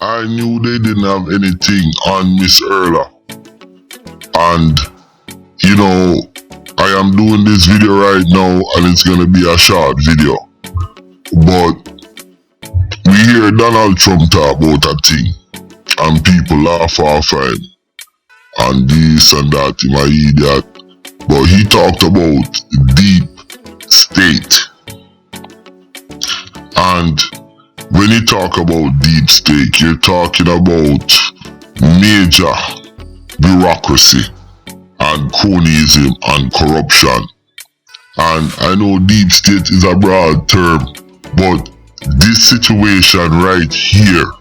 I knew they didn't have anything on Miss Erla. And, you know, I am doing this video right now and it's gonna be a short video. But we hear Donald Trump talk about a thing and people laugh off him and this and that, him a idiot. But he talked about deep state. And when you talk about deep state, you're talking about major bureaucracy and cronyism and corruption. And I know deep state is a broad term, but this situation right here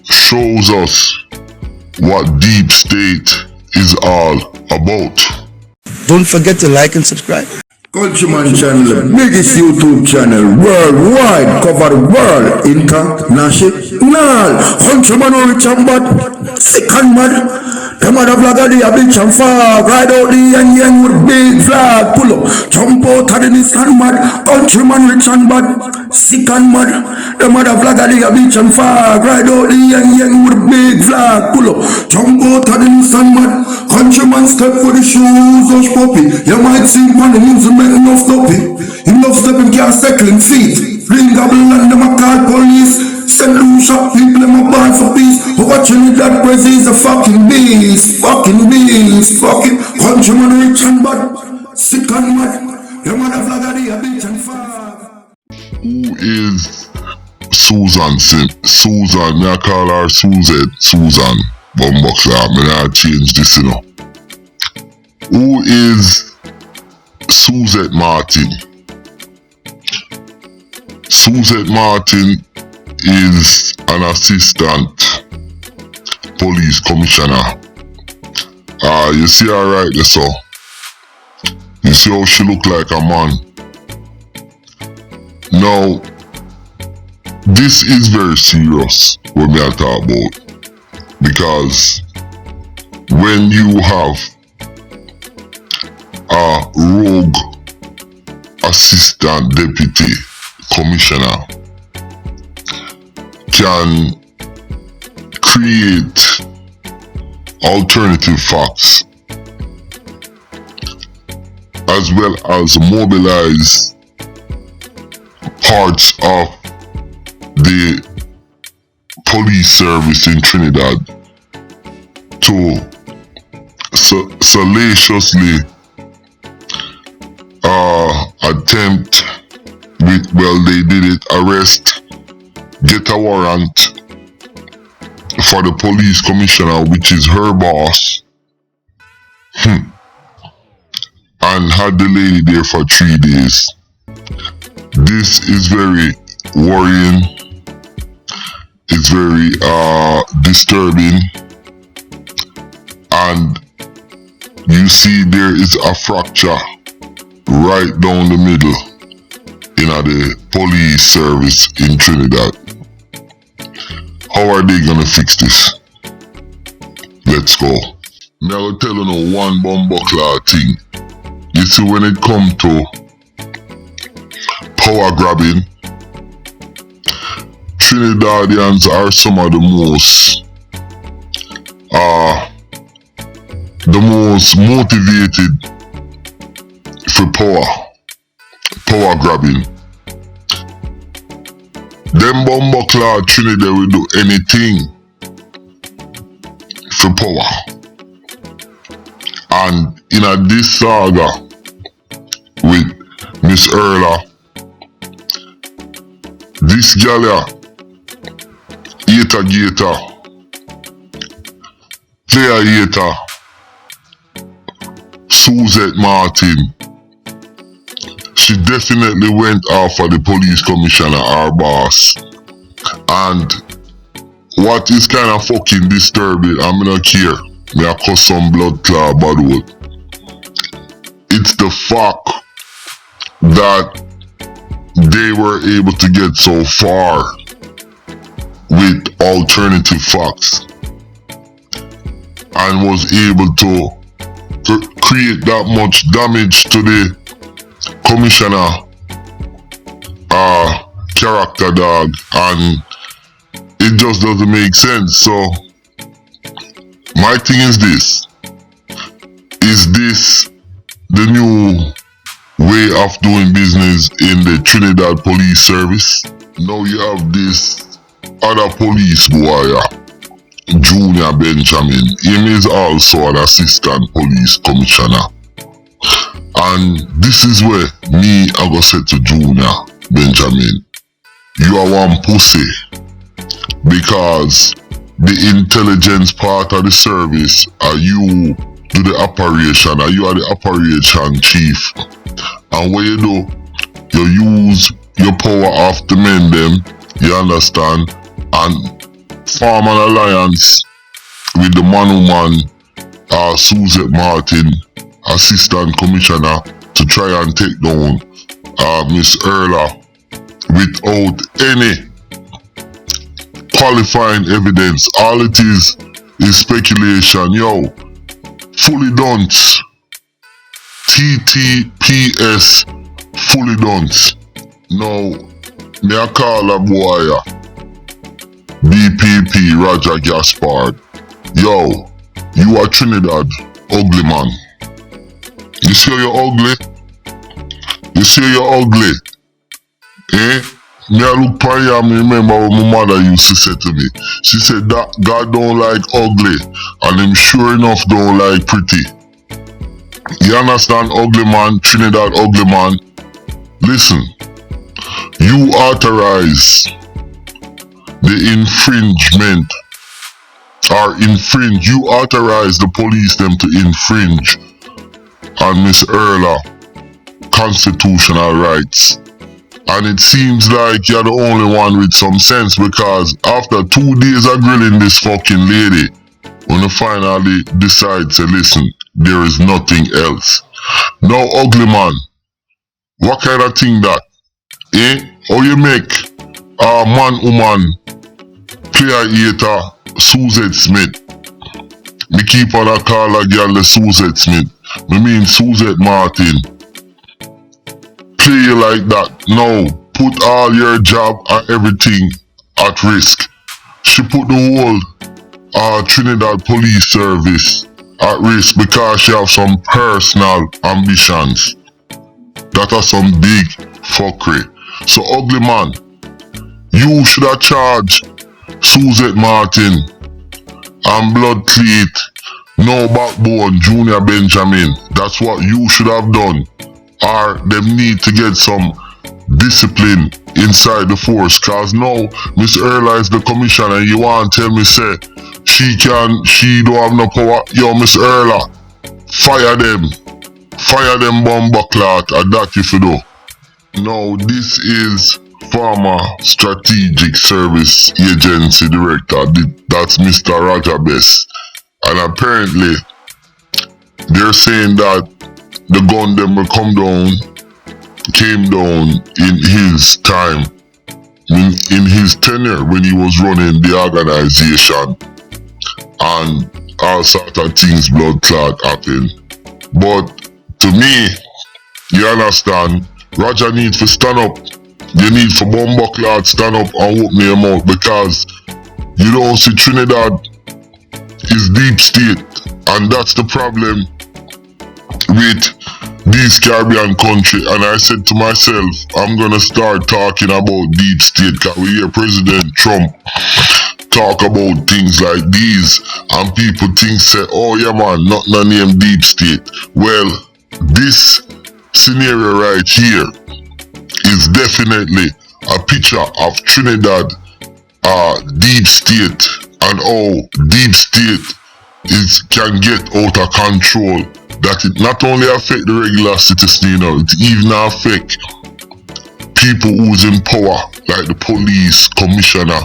shows us what deep state is all about. Don't forget to like and subscribe. Countryman channel, biggest YouTube channel worldwide, cover the world, international. Countryman rich and bad, sick and mad. The mother vlogger they a bitch and fag. Ride out the yang with big flag. Pull up, jump out of the Nissan mad. Countryman rich and bad, sick and mad. The mother vlogger they a bitch and fag. Ride out the yang with big flag. Pull up, jump out of the Nissan mad. Countryman step for the shoes, hush puppy. You might see man the music make enough stoppy. Enough stepping can't second feet. Ring double and them a call police. Send Lucia, people them a ball for peace. Watching that Brazil is a fucking beast. Fucking beast. Fucking countryman rich and bad. Sick and mad. Your mother vlogger they a bitch and fag. Who is Susan? Susan, me I call her Suzette. Susan. Bumbuckler, me I change this, you know. Who is Suzette Martin? Suzette Martin is an assistant police commissioner. You see her right there, so. You see how she look like a man. Now, this is very serious what me I talk about. Because when you have a rogue assistant deputy commissioner can create alternative facts as well as mobilize parts of the police service in Trinidad to salaciously attempt with, well, they did it, arrest, get a warrant for the police commissioner, which is her boss, and had the lady there for 3 days. This is very worrying. It's very disturbing, and you see there is a fracture right down the middle in the police service in Trinidad. How are they gonna fix this? Let's go. Me I will tell you now one bumbuckler thing. You see, when it come to power grabbing, Trinidadians are some of the most motivated for power grabbing. Them bumbuckler Trinidad will do anything for power. And in this saga with Miss Erla, this gal hater, player hater, Suzette Martin, she definitely went after the police commissioner, our boss. And what is kind of fucking disturbing, I'm not care, me a cuss some blood clot bad word. It's the fact that they were able to get so far with alternative facts and was able to create that much damage to the commissioner character, dog, and it just doesn't make sense. So my thing is this. Is this the new way of doing business in the Trinidad police service? Now you have this other police boy, Junior Benjamin. Him is also an assistant police commissioner. And this is where me I go say to Junior Benjamin, you are one pussy, because the intelligence part of the service are you do the operation, and you are the operation chief. And what you do, you use your power off the men them, you understand, and form an alliance with the man Suzette Martin, assistant commissioner, to try and take down Miss Erla without any qualifying evidence. All it is speculation. Yo, fully done. TTPS, fully done. Now, me a call a boy, BPP Roger Gaspard. Yo, you are Trinidad ugly man. You see you're ugly? You see you're ugly? Eh? Me I look for you and me remember what my mother used to say to me. She said that God don't like ugly, and him sure enough don't like pretty. You understand, ugly man, Trinidad ugly man? Listen, you authorize the infringement you authorize the police them to infringe on Miss Erla constitutional rights. And it seems like you're the only one with some sense, because after 2 days of grilling this fucking lady, when you finally decide to listen, there is nothing else. Now, ugly man, what kind of thing that? Eh? How you make a man-woman player eater Suzette Smith? Me keep on a call a girl the Suzette Smith. Me mean Suzette Martin. Play you like that. Now, put all your job and everything at risk. She put the whole Trinidad police service at risk because she have some personal ambitions. That are some big fuckery. So ugly man, you should have charged Suzette Martin and blood cleat, no backbone, Junior Benjamin. That's what you should have done. Or them need to get some discipline inside the force, cause now Miss Erla is the commissioner and you want to tell me say she don't have no power. Yo, Miss Erla, fire them bomber clot, and that if you do. Now this is former strategic service agency director, that's Mr. Roger Best, and apparently they're saying that the gun them will came down in his time, in his tenure when he was running the organization, and all sort of things blood clot happened. But to me, you understand, Roger needs to stand up. You need for bomber clot stand up and open your mouth, because you don't see Trinidad is deep state, and that's the problem with these Caribbean country. And I said to myself, I'm gonna start talking about deep state, because we hear President Trump talk about things like these, and people think say, oh yeah man, nothing a name deep state. Well, this scenario right here is definitely a picture of Trinidad deep state, and how deep state can get out of control, that it not only affect the regular citizen, it even affect people who's in power, like the police commissioner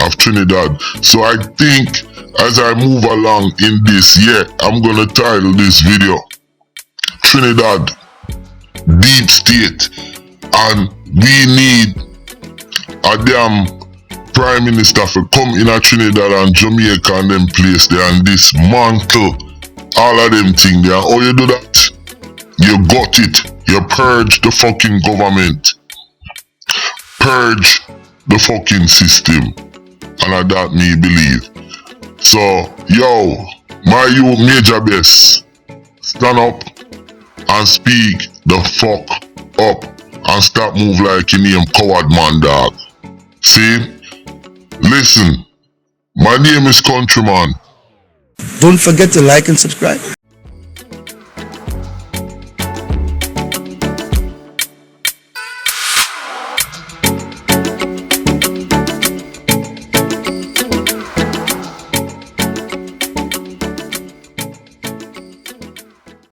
of Trinidad. So I think as I move along in this, I'm gonna title this video Trinidad Deep State, and we need a damn prime minister to come in a Trinidad and Jamaica and them place there and dismantle all of them things there. How you do that? You got it. You purge the fucking government. Purge the fucking system. and that me believe. So, yo, my youth major best, stand up and speak the fuck up and stop move like your name coward man dog. See? Listen, my name is Countryman. Don't forget to like and subscribe.